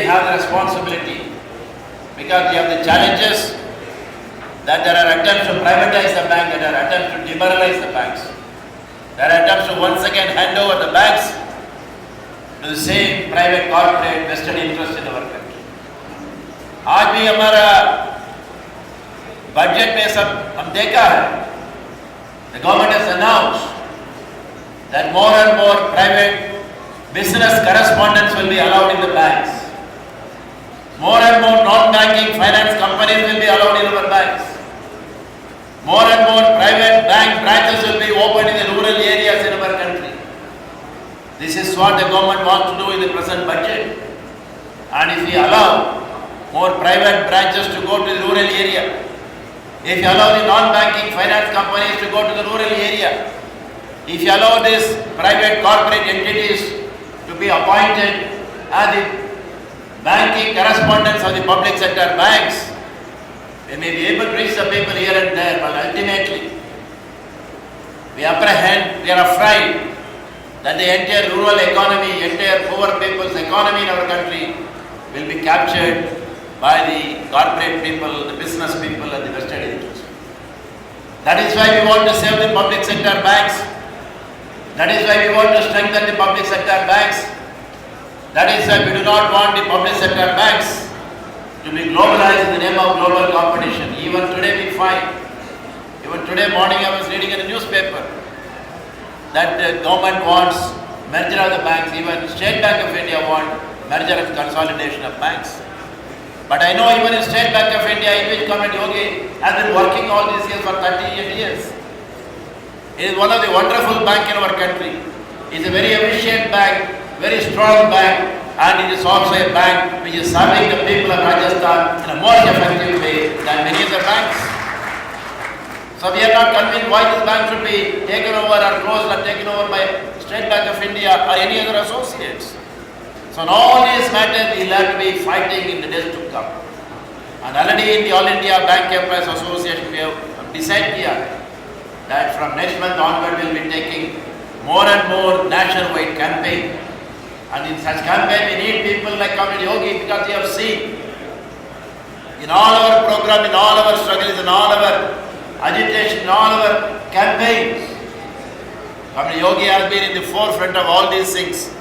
have the responsibility, because we have the challenges that there are attempts to privatize the bank, there are attempts to liberalize the banks. There are attempts to once again hand over the banks to the same private corporate vested interest in our country. आज भी हमारा budget में सब हम देखा है, the government has announced that more and more private business correspondents will be allowed in the banks. More and more non-banking finance companies will be allowed in our banks. More and more private bank branches will be opened in the rural areas in our country. This is what the government wants to do in the present budget. And if we allow more private branches to go to the rural area, if you allow the non-banking finance companies to go to the rural area, if you allow these private corporate entities to be appointed as the banking correspondents of the public sector banks, they may be able to reach the people here and there, but ultimately we apprehend, we are afraid that the entire rural economy, entire poor people's economy in our country will be captured by the corporate people, the business people and the vested interests. That is why we want to save the public sector banks. That is why we want to strengthen the public sector banks. That is why we do not want the public sector banks to be globalized in the name of global competition. Even today we find, even today morning I was reading in the newspaper that the government wants merger of the banks, even State Bank of India wants merger and consolidation of banks. But I know even in State Bank of India, in which Government Yogi has been working all these years for 38 years. It is one of the wonderful banks in our country. It is a very efficient bank, very strong bank, and it is also a bank which is serving the people of Rajasthan in a more effective way than many other banks. So we are not convinced why this bank should be taken over or closed or taken over by State Bank of India or any other associates. So on all these matters we will have to be fighting in the days to come. And already in the All India Bank Employees Association we have decided here that from next month onward we will be taking more and more nationwide campaign. And in such campaign, we need people like Govt Yogi, because we have seen in all our program, in all our struggles, in all our agitation, in all our campaigns, Govt Yogi has been in the forefront of all these things,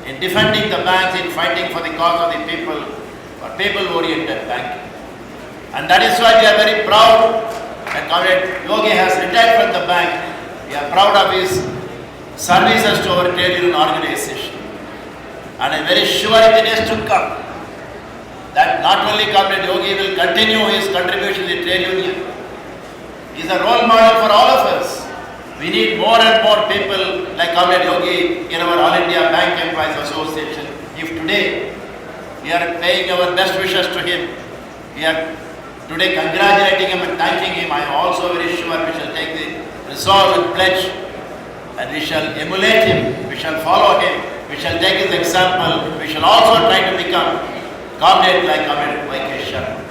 in defending the banks, in fighting for the cause of the people, for people-oriented banking. And that is why we are very proud that Govt Yogi has retired from the bank. We are proud of his services to our trade union organization. And I am very sure in the days to come that not only Govt Yogi will continue his contribution to the trade union, he is a role model for all of us. We need more and more people like Govt Yogi in our All India Bank Employees Association. If today we are paying our best wishes to him, we are today congratulating him and thanking him, I am also very sure we shall take the resolve and pledge and we shall emulate him, we shall follow him. We shall take his example. We shall also try to become Govt like Govt Sharma.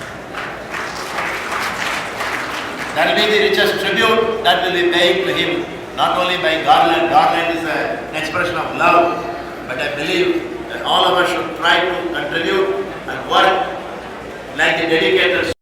That will be the richest tribute that will be paid to him, not only by garland. Garland is an expression of love, but I believe that all of us should try to contribute and work like the dedicators.